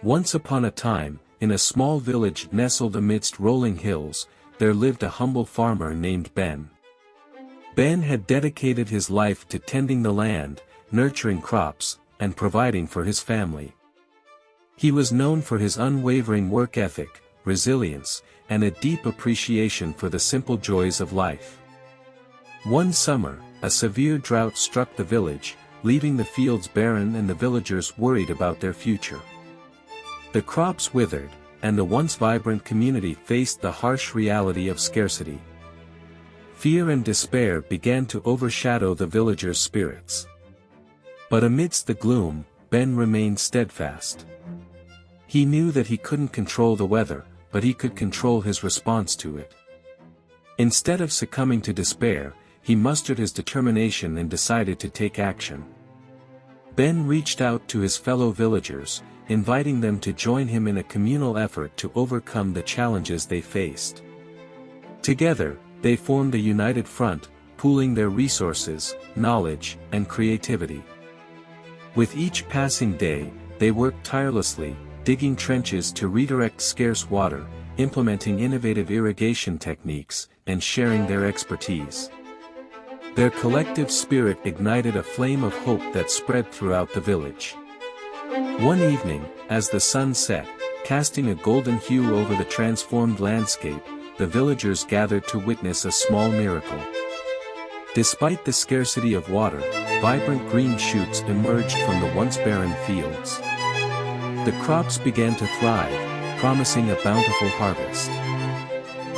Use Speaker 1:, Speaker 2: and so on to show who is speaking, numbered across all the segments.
Speaker 1: Once upon a time, in a small village nestled amidst rolling hills, there lived a humble farmer named Ben. Ben had dedicated his life to tending the land, nurturing crops, and providing for his family. He was known for his unwavering work ethic, resilience, and a deep appreciation for the simple joys of life. One summer, a severe drought struck the village, leaving the fields barren and the villagers worried about their future. The crops withered, and the once vibrant community faced the harsh reality of scarcity. Fear and despair began to overshadow the villagers' spirits. But amidst the gloom, Ben remained steadfast. He knew that he couldn't control the weather, but he could control his response to it. Instead of succumbing to despair, he mustered his determination and decided to take action. Ben reached out to his fellow villagers, inviting them to join him in a communal effort to overcome the challenges they faced. Together, they formed a united front, pooling their resources, knowledge, and creativity. With each passing day, they worked tirelessly, digging trenches to redirect scarce water, implementing innovative irrigation techniques, and sharing their expertise. Their collective spirit ignited a flame of hope that spread throughout the village. One evening, as the sun set, casting a golden hue over the transformed landscape, the villagers gathered to witness a small miracle. Despite the scarcity of water, vibrant green shoots emerged from the once barren fields. The crops began to thrive, promising a bountiful harvest.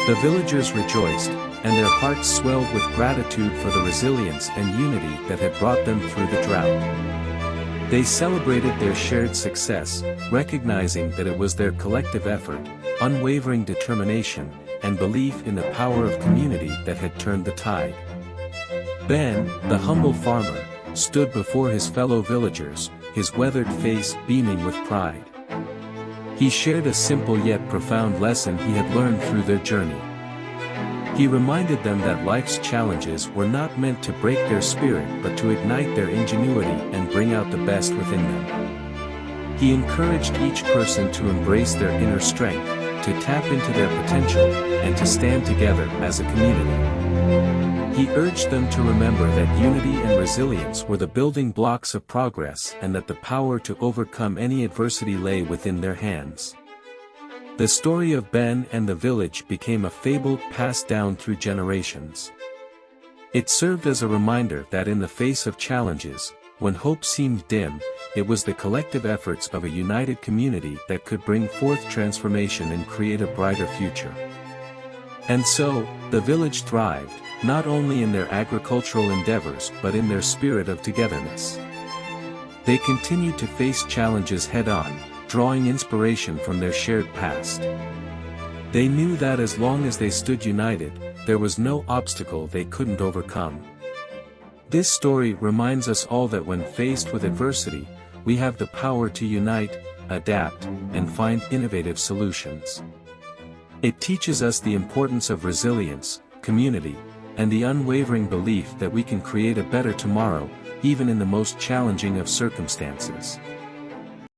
Speaker 1: The villagers rejoiced, and their hearts swelled with gratitude for the resilience and unity that had brought them through the drought. They celebrated their shared success, recognizing that it was their collective effort, unwavering determination, and belief in the power of community that had turned the tide. Ben, the humble farmer, stood before his fellow villagers, his weathered face beaming with pride. He shared a simple yet profound lesson he had learned through their journey. He reminded them that life's challenges were not meant to break their spirit but to ignite their ingenuity and bring out the best within them. He encouraged each person to embrace their inner strength, to tap into their potential, and to stand together as a community. He urged them to remember that unity and resilience were the building blocks of progress and that the power to overcome any adversity lay within their hands. The story of Ben and the village became a fable passed down through generations. It served as a reminder that in the face of challenges, when hope seemed dim, it was the collective efforts of a united community that could bring forth transformation and create a brighter future. And so, the village thrived, not only in their agricultural endeavors but in their spirit of togetherness. They continued to face challenges head-on, drawing inspiration from their shared past. They knew that as long as they stood united, there was no obstacle they couldn't overcome. This story reminds us all that when faced with adversity, we have the power to unite, adapt, and find innovative solutions. It teaches us the importance of resilience, community, and the unwavering belief that we can create a better tomorrow, even in the most challenging of circumstances.